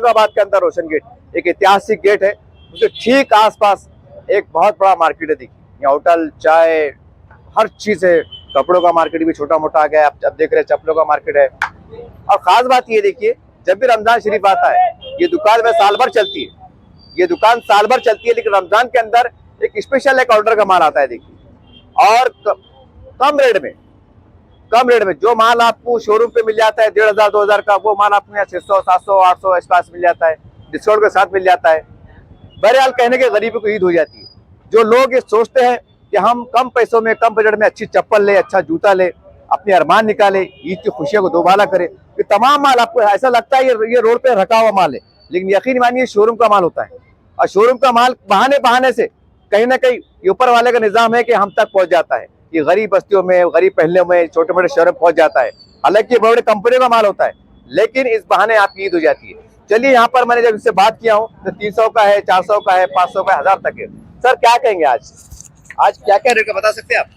औरंगाबाद के अंदर रोशन गेट एक ऐतिहासिक गेट है, उसके ठीक आसपास एक बहुत बड़ा मार्केट है। देखिए यहाँ होटल, चाय, हर चीज है। कपड़ों का मार्केट भी छोटा मोटा आ गया है, अब देख रहे हैं चप्पलों का मार्केट है। और खास बात ये देखिए, जब भी रमजान शरीफ आता है ये दुकान में साल भर चलती है, ये दुकान साल भर चलती है, लेकिन रमजान के अंदर एक स्पेशल एक ऑर्डर का माल आता है। देखिए और कम रेट में जो माल आपको शोरूम पे मिल जाता है 1500 2000 का, वो माल आपको यहाँ 600 700 800 आसपास मिल जाता है, डिस्काउंट के साथ मिल जाता है। बहरहाल कहने के गरीबी को ईद हो जाती है। जो लोग ये सोचते हैं कि हम कम पैसों में कम बजट में अच्छी चप्पल ले, अच्छा जूता ले, अपने अरमान निकाले, ईद की खुशियों को दोबारा करे, ये तमाम माल आपको ऐसा लगता है ये रोड पे रखा हुआ माल है, लेकिन यकीन मानिए शोरूम का माल होता है। और शोरूम का माल बहाने से कहीं ना कहीं ऊपर वाले का निजाम है कि हम तक पहुंच जाता है। ये गरीब बस्तियों में, गरीब पहले में, छोटे मोटे शहरों में पहुंच जाता है। हालांकि बड़े कंपनियों का माल होता है, लेकिन इस बहाने आपकी ईद हो जाती है। चलिए यहाँ पर मैंने जब इससे बात किया हूँ तो 300 का है, 400 का है, 500 का, 1000 तक है। सर क्या कहेंगे आज क्या क्या रेट का बता सकते हैं आप?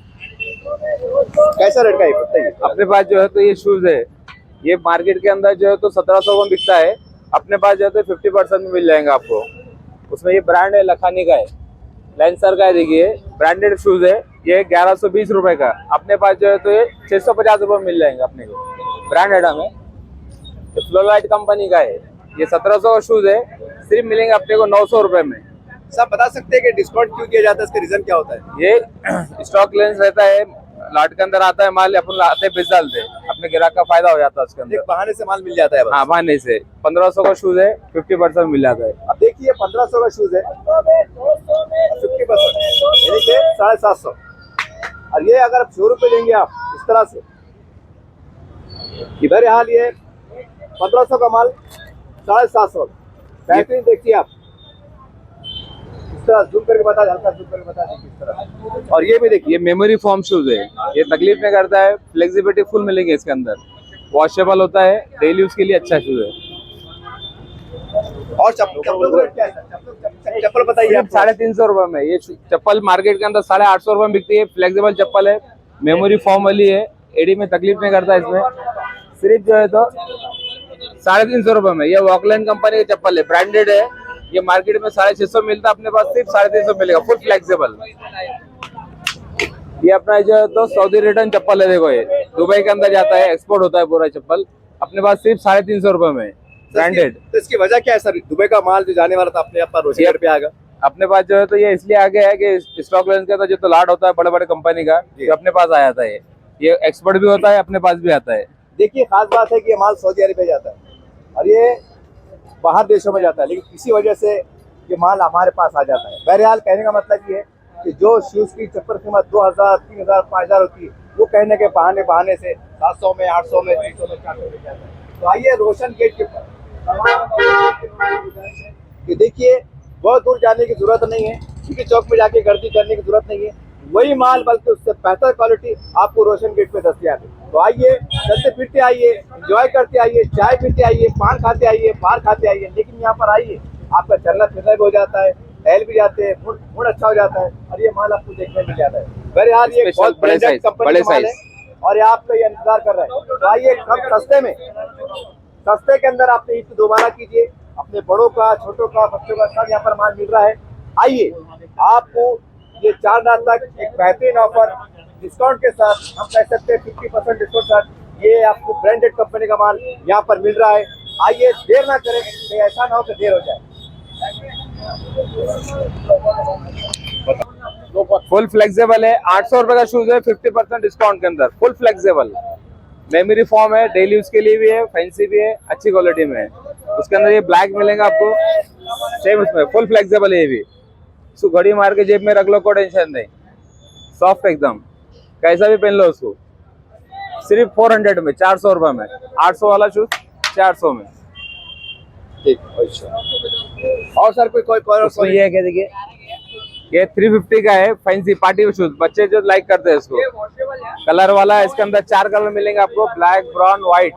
कैसा रेट का है बताइए। अपने पास जो है तो ये शूज है, ये मार्केट के अंदर जो है तो 1700 में बिकता है। अपने पास जो है तो 50% में मिल जाएगा आपको। उसमें ये ब्रांड है, लखानी का है, लेंसर का है। देखिए ब्रांडेड शूज है, ये 1120 रुपए का। अपने पास जो है तो ये 650 रुपए में मिल जाएंगे अपने को। ब्रांड आइटम है, फ्लोलाइट कंपनी का है। ये 1700 का शूज है, सिर्फ मिलेंगे अपने को 900 रुपए में। सब बता सकते हैं कि डिस्काउंट क्यों किया जाता है, इसका रीजन क्या होता है? ये स्टॉक लेंस रहता है, लाट के अंदर आता है माल, अपन आते बेच डालते, अपने ग्राहक का फायदा हो जाता है उसके अंदर। एक बहाने से माल मिल जाता है बस। हाँ, बहाने से 1500 का शूज है, 50% मिल जाता है। अब देखिए 1500 का शूज है, 50% यानी कि 750। और ये अगर आप शोरूम पे लेंगे आप इस तरह से, बहरहाल ये 1500 का माल 750। बेहतरीन देखिए आप, इस तरह जूम करके बता, हल्का जूम करके बता दीजिए इस तरह। और ये भी देखिए, ये मेमोरी फॉर्म शूज है, ये तकलीफ नहीं करता है, फ्लेक्सिबिलिटी फुल मिलेंगे इसके अंदर, वॉशेबल होता है, डेली यूज के लिए अच्छा शूज है। और चप्पल बताइए आप। 350 रुपए में ये चप्पल मार्केट के अंदर 850 रुपए में बिकती है। फ्लेक्सिबल चप्पल है, मेमोरी फॉर्म वाली है, एडी में तकलीफ नहीं करता इसमें। सिर्फ जो है तो 350 रुपए में। ये वॉकलैंड कंपनी की चप्पल है, ब्रांडेड है। ये मार्केट में 650 मिलता है, अपने पास सिर्फ 350 मिलेगा, फुल फ्लेक्सिबल। ये अपना जो है तो सऊदी रिटर्न चप्पल है। देखो ये दुबई के अंदर जाता है, एक्सपोर्ट होता है पूरा चप्पल, अपने पास सिर्फ 350 रुपए में, ब्रांडेड। तो इसकी वजह क्या है सर? दुबई का माल जो जाने वाला था अपने आप रोशन गेट पे आएगा। अपने पास जो है तो ये इसलिए आ गया है कि स्टॉक लेंस का जो तो लाट होता है बड़े बड़े कंपनी का, ये अपने पास आ जाता है। ये एक्सपोर्ट भी होता है, अपने पास भी आता है। देखिए खास बात है कि ये माल सऊदी अरब में जाता है और ये बाहर देशों में जाता है, लेकिन किसी वजह से ये माल हमारे पास आ जाता है। बहरहाल कहने का मतलब ये है कि जो शूज की चप्पल कीमत 2000 3000 5000 होती है, वो कहने के बहाने से 700 में 800 में 300 में 400 में जाता है। तो आइए रोशन गेट के ऊपर कि देखिए बहुत दूर जाने की जरूरत नहीं है, क्योंकि चौक में जाके गर्दी करने की जरूरत नहीं है। वही माल बल्कि उससे बेहतर क्वालिटी आपको रोशन गेट पे दस्तयाब है। तो आइए, चलते फिरते आइए, एंजॉय करते आइए, चाय पीते आइए, पान खाते आइए, बाहर खाते आइए, लेकिन यहाँ पर आइए आपका चलना फिरना भी हो जाता है, टहल भी जाते हैं, मूड अच्छा हो जाता है और ये माल आपको देखने मिल जाता है। बहरहाल ये बहुत ब्रांडेड कंपनी का माल है और ये आपका ये इंतजार कर रहा है। तो आइए कम सस्ते के अंदर आप ईद दोबारा कीजिए, अपने बड़ों का, छोटों का, बच्चों का सब यहाँ पर माल मिल रहा है। आइए, आपको ये 4 रात तक एक बेहतरीन ऑफर डिस्काउंट के साथ, हम कह सकते हैं 50% डिस्काउंट के साथ, ये आपको ब्रांडेड कंपनी का माल यहाँ पर मिल रहा है। आइए, देर ना करें, तो ऐसा ना हो कि देर हो जाए। फुल फ्लेक्सिबल है, 800 रुपए का शूज है, 50% डिस्काउंट के अंदर, फुल फ्लेक्सिबल। मेमोरी फॉर्म है, डेली यूज के लिए भी है, फैंसी भी है, अच्छी क्वालिटी में है। उसके अंदर ये ब्लैक मिलेगा आपको, सेम उसमें फुल फ्लेक्सिबल है। ये भी घड़ी मार के जेब में रख लो, कोई टेंशन नहीं, सॉफ्ट एकदम, कैसा भी पहन लो उसको। सिर्फ 400 में, 400 रुपए में, 800 वाला शूज 400 में। ठीक, अच्छा। और सर कोई ये है क्या, देखिए ये 350 का है, फैंसी पार्टी शूज, बच्चे जो लाइक करते हैं इसको, कलर वाला है। इसके अंदर 4 कलर मिलेंगे आपको, ब्लैक, ब्राउन, व्हाइट।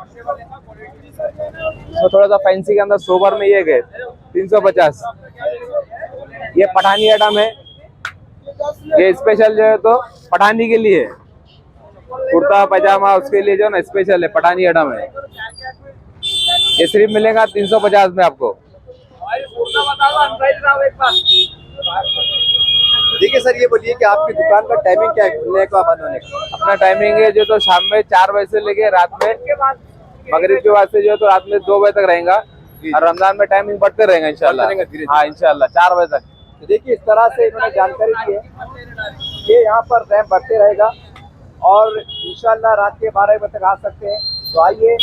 तो थोड़ा सा फैंसी के अंदर सोबर में ये गए 350। ये पठानी आइटम है, ये स्पेशल जो है तो पठानी के लिए, कुर्ता पैजामा उसके लिए जो ना स्पेशल है, पठानी आइटम है। ये सिर्फ मिलेगा 350 में आपको। देखिए सर, ये बोलिए कि आपकी दुकान का टाइमिंग क्या है, खुलने का बंद होने का? अपना टाइमिंग है जो तो शाम में 4 बजे से लेके रात में मगरिब के बाद से जो है तो रात में 2 बजे तक रहेगा। और रमजान में टाइमिंग बढ़ते रहेगा इंशाल्लाह। हाँ इंशाल्लाह 4 बजे तक। तो देखिए, इस तरह से इन्होंने जानकारी दी है कि यहाँ पर रैम बढ़ते रहेगा और इंशाल्लाह रात के 12 बजे तक आ सकते हैं। तो आइए,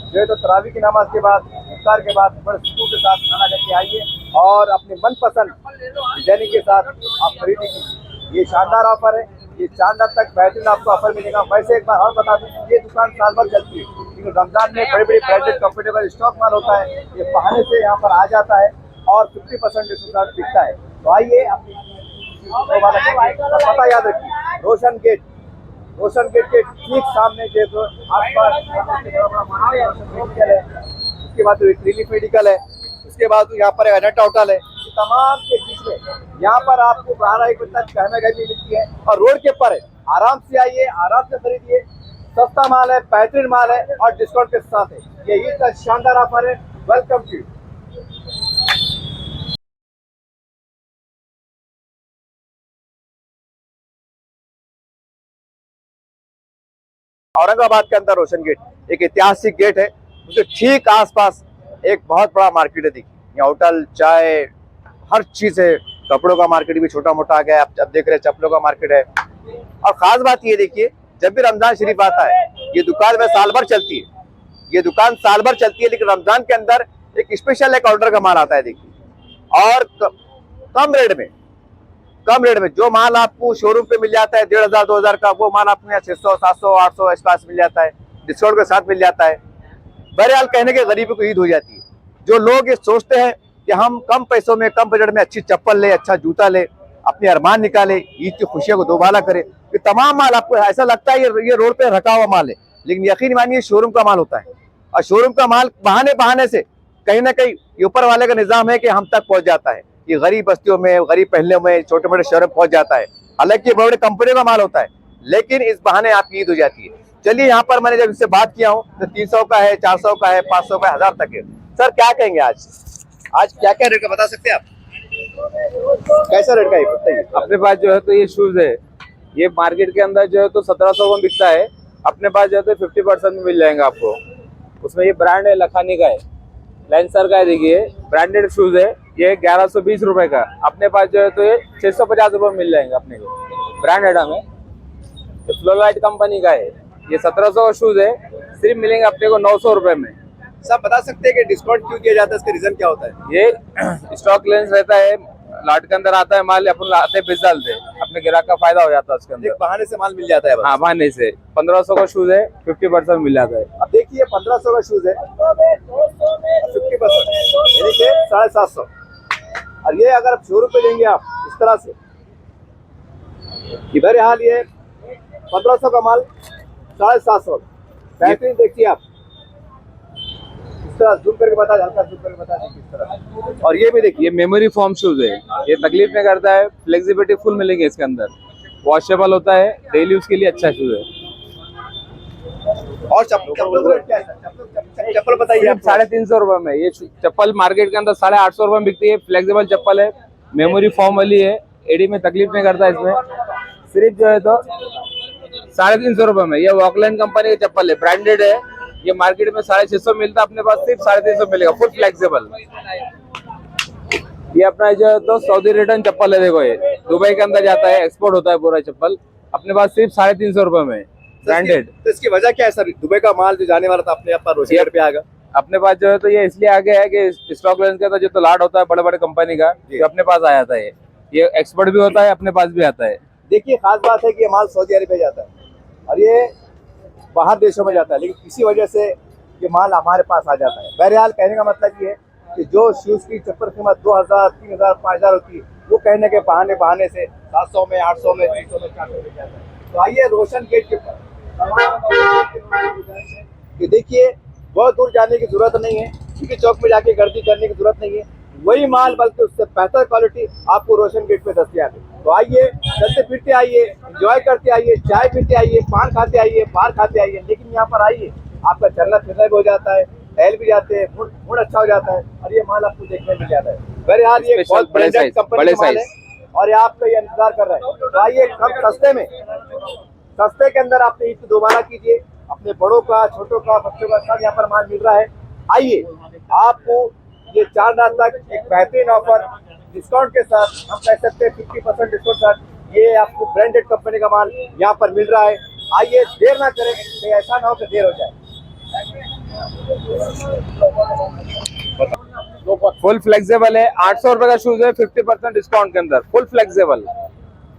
जो है तो तरावी की नमाज के बाद, इफ्तार के बाद बड़े सुकून के साथ खाना करके आइए और अपने मनपसंद डिजाइनिंग के साथ आप खरीदी कीजिए। ये शानदार ऑफर है, ये चांद तक बेहतरीन आपको ऑफर मिलेगा। वैसे एक बार और बता दूं, ये दुकान साल भर चलती है, क्योंकि रमजान में बड़े बड़े ब्रांडेड कंफर्टेबल स्टॉक माल होता है। ये बहाने से यहाँ पर आ जाता है और 50% डिस्काउंट दिखता है। तो आइए, पता याद रखिए, रोशन गेट के ठीक सामने जो आसपास मेडिकल है, उसके बाद रिलीफ मेडिकल है, उसके बाद यहाँ पर अजंता होटल है। तमाम के बीच में यहाँ पर आपको 12-1 बजे तक कहने गई मिलती है और रोड के ऊपर है। आराम से आइए, आराम से खरीदिए, सस्ता माल है, बेहतरीन माल है और डिस्काउंट के साथ है। ये ईद का शानदार ऑफर है। Welcome to. औरंगाबाद के अंदर रोशन गेट एक ऐतिहासिक गेट है, उसके ठीक आसपास एक बहुत बड़ा मार्केट है। देखिए, यहाँ होटल, चाय, हर चीज है। कपड़ों का मार्केट भी छोटा मोटा आ गया है। अब देख रहे हैं चप्पलों का मार्केट है। और खास बात ये देखिए, जब भी रमजान शरीफ आता है, ये दुकान में साल भर चलती है। ये दुकान साल भर चलती है, लेकिन रमजान के अंदर एक स्पेशल एक ऑर्डर का माल आता है। देखिए, और कम रेट में जो माल आपको शोरूम पे मिल जाता है 1500-2000 का, वो माल आपको यहाँ 600, 700, 800 इस पास मिल जाता है, डिस्काउंट के साथ मिल जाता है। बहरहाल कहने के गरीबी को ईद हो जाती है। जो लोग ये सोचते हैं कि हम कम पैसों में, कम बजट में अच्छी चप्पल ले, अच्छा जूता ले, अपने अरमान निकाले, ईद की खुशियों को दोबारा करे, ये तमाम माल आपको ऐसा लगता है ये रोड पे रखा हुआ माल है, लेकिन यकीन मानिए शोरूम का माल होता है। और शोरूम का माल बहाने से कहीं ना कहीं ऊपर वाले का निजाम है कि हम तक पहुंच जाता है। ये गरीब बस्तियों में, गरीब पहले में, छोटे मोटे शहरों में पहुंच जाता है। हालांकि ये बड़े कंपनियों का माल होता है, लेकिन इस बहाने आपकी ईद हो जाती है। चलिए, यहाँ पर मैंने जब इससे बात किया हूँ तो 300 का है, 400 का है, 500 का, 1000 तक है। सर क्या कहेंगे आज क्या क्या रेट का बता सकते हैं आप? कैसा रेट का है बताइए। अपने पास जो है तो ये शूज है, ये मार्केट के अंदर जो है तो 1700 में बिकता है। अपने पास जो है तो 50% में मिल जाएगा आपको। उसमें ये ब्रांड है, लखानी का है, लेंसर का है। देखिए, ब्रांडेड शूज है, ये 1120 रुपए का। अपने पास जो है तो ये 650 रुपए में मिल जाएंगे अपने को। ब्रांडेड है, फ्लोराइट कंपनी का है। ये 1700 का शूज है, सिर्फ मिलेंगे अपने को 900 रुपए में। सब बता सकते हैं कि डिस्काउंट क्यों दिया जाता है, इसका रीजन क्या होता है? ये स्टॉक लेंस रहता है, लाट के अंदर आता है माल, अपन लाते बेच डालते, अपने ग्राहक का फायदा हो जाता है उसके अंदर। एक बहाने से माल मिल जाता है बस। हाँ, बहाने से। 1500 का शूज है, 50% मिल जाता है। अब देखिए, 1500 का शूज है, 50% यानी कि 750। और ये अगर आप शोरूम पे लेंगे आप इस तरह से, बहरहाल ये 1500 का माल 750 बेहतरीन। देखिए आप इस तरह जूम करके बता, हल्का जूम करके बता दीजिए इस तरह। और ये भी देखिए, ये मेमोरी फॉर्म शूज है, ये तकलीफ में करता है, फ्लेक्सिबिलिटी फुल मिलेगी इसके अंदर, वॉशेबल होता है, डेली यूज के लिए अच्छा शूज है। और चप्पल बताइए आप। 350 रुपए में ये चप्पल मार्केट के अंदर 850 रुपए में बिकती है। फ्लेक्सिबल चप्पल है, मेमोरी फॉर्म वाली है, एडी में तकलीफ नहीं करता। इसमें सिर्फ जो है तो 350 रुपए में। ये वॉकलैंड कंपनी की चप्पल है, ब्रांडेड है। ये मार्केट में 650 मिलता है, अपने पास सिर्फ 350 मिलेगा, फुल फ्लेक्सिबल। ये अपना जो है तो सऊदी रिटर्न चप्पल है। देखो, ये दुबई के अंदर जाता है, एक्सपोर्ट होता है पूरा चप्पल। अपने पास सिर्फ 350 रुपए में, ब्रांडेड। तो इसकी वजह क्या है सर? दुबई का माल जो जाने वाला था अपने आप रोशन गेट पे आ गया। अपने पास जो है तो ये इसलिए आ गया है कि स्टॉक लेंस का जो तो लाट होता है बड़े बड़े कंपनी का, जो अपने पास आ जाता है। ये एक्सपोर्ट भी होता है, अपने पास भी आता है। देखिए, खास बात है कि ये माल सऊदी अरब में जाता है और ये बाहर देशों में जाता है, लेकिन किसी वजह से ये माल हमारे पास आ जाता है। बहरहाल कहने का मतलब ये है कि जो शूज की चप्पल कीमत 2000, 3000, 5000 होती है, वो कहने के बहाने से 700 में, 800 में, 300 में, 400 में जाता है। तो आइए रोशन गेट के ऊपर कि देखिए, बहुत दूर जाने की जरूरत नहीं है, क्योंकि चौक में जाके गर्दी करने की जरूरत नहीं है। वही माल बल्कि उससे बेहतर क्वालिटी आपको रोशन गेट पे दस्तयाब है। तो आइए, चलते फिरते आइए, एंजॉय करते आइए, चाय पीते आइए, पान खाते आइए, बाहर खाते आइए, लेकिन यहाँ पर आइए, आपका चलना फिरना भी हो जाता है, टहल भी जाते हैं, मूड अच्छा हो जाता है और ये माल आपको देखने मिल जाता है। बहरहाल ये Special बहुत बड़े ब्रांडेड size, कंपनी बड़े का माल है size। और ये आपका ये इंतजार कर रहे हैं। तो आइए कम सस्ते में, सस्ते के अंदर आपने ईद दोबारा कीजिए, अपने बड़ों का, छोटों का, बच्चों का सब यहाँ पर माल मिल रहा है। आइए, आपको ये 4 रात तक एक बेहतरीन ऑफर डिस्काउंट के साथ, हम कह सकते हैं 50% डिस्काउंट के साथ ये आपको ब्रांडेड कंपनी का माल यहाँ पर मिल रहा है। आइए, देर ना करें, कहीं ऐसा ना हो कि देर हो जाए। फुल फ्लेक्सिबल है, 800 रुपए का शूज है 50% डिस्काउंट के अंदर, फुल फ्लेक्सिबल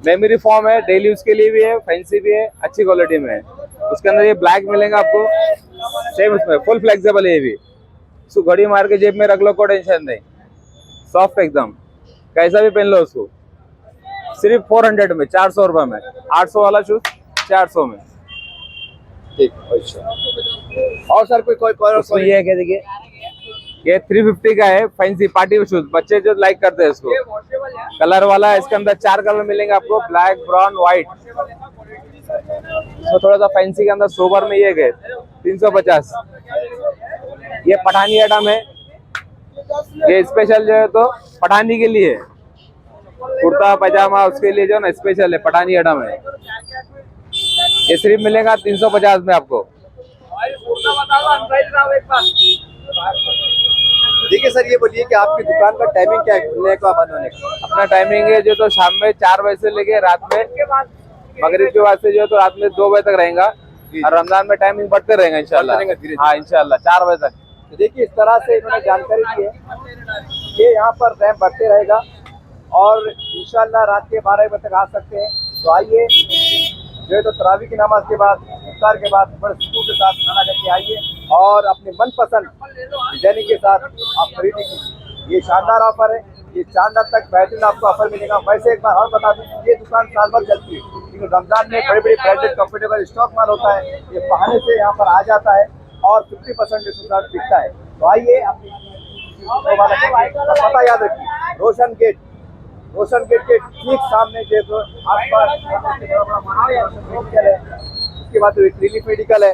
मेमोरी फॉर्म है, डेली यूज के लिए भी है, फैंसी भी है, अच्छी क्वालिटी में है। उसके अंदर ये ब्लैक मिलेगा आपको, सेम उसमें फुल फ्लेक्सिबल है ये भी। इसको घड़ी मार के जेब में रख लो, कोई टेंशन नहीं, सॉफ्ट एकदम, कैसा भी पहन लो उसको। सिर्फ 400 में, 400 रुपए में, 800 वाला शूज 400 में। ठीक, अच्छा। और सर कोई उसमें ये है क्या, देखिए ये 350 का है, फैंसी पार्टी शूज, बच्चे जो लाइक करते हैं इसको, कलर वाला है। इसके अंदर 4 कलर मिलेंगे आपको, ब्लैक, ब्राउन, व्हाइट। तो थोड़ा सा फैंसी के अंदर सोबर में ये गए 350। ये पठानी आइटम है, ये स्पेशल जो है तो पठानी के लिए, कुर्ता पजामा उसके लिए जो ना स्पेशल है, पठानी आइटम है। ये सिर्फ मिलेगा 350 में आपको। देखिए सर, ये बोलिए कि आपकी दुकान का टाइमिंग क्या है, खुलने का, बंद होने का? अपना टाइमिंग है जो तो शाम में 4 बजे से लेके रात में मगरिब के बाद से जो है तो रात में 2 बजे तक रहेगा। और रमजान में टाइमिंग बढ़ते रहेगा इंशाल्लाह। हाँ इंशाल्लाह 4 बजे तक। तो देखिए, इस तरह से इन्होंने जानकारी दी है कि यहाँ पर रैम बढ़ते रहेगा और इंशाल्लाह रात के 12 बजे तक आ सकते हैं। तो आइए, जो है तो तरावी की नमाज के बाद, इफ्तार के बाद बड़े सुकून के साथ खाना करके आइए और अपने मनपसंद डिजाइनिंग के साथ आप खरीदी कीजिए। ये शानदार ऑफर है, ये 4 रात तक बेहतरीन आपको ऑफर मिलेगा। वैसे एक बार और बता दूं, ये दुकान साल भर चलती है क्योंकि रमजान में बड़ी बड़ी ब्रांडेड कंपनी का स्टॉक माल होता है, ये बहाने से यहाँ पर आ जाता है और 50% डिस्काउंट बिकता है। तो आइए, अपनी पता याद रखिए, रोशन गेट के ठीक सामने जो आसपास मेडिकल है, उसके बाद क्लिनिक मेडिकल है,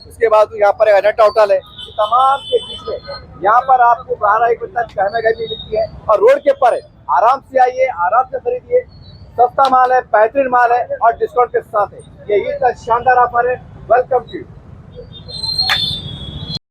उसके बाद यहाँ पर अनंत होटल है। तमाम के बीच में यहाँ पर आपको 12-1 बजे तक कहना भी मिलती है और रोड के ऊपर है। आराम से आइए, आराम से खरीदिए, सस्ता माल है, बेहतरीन माल है और डिस्काउंट के साथ है। ये ईद का शानदार ऑफर है। Welcome to.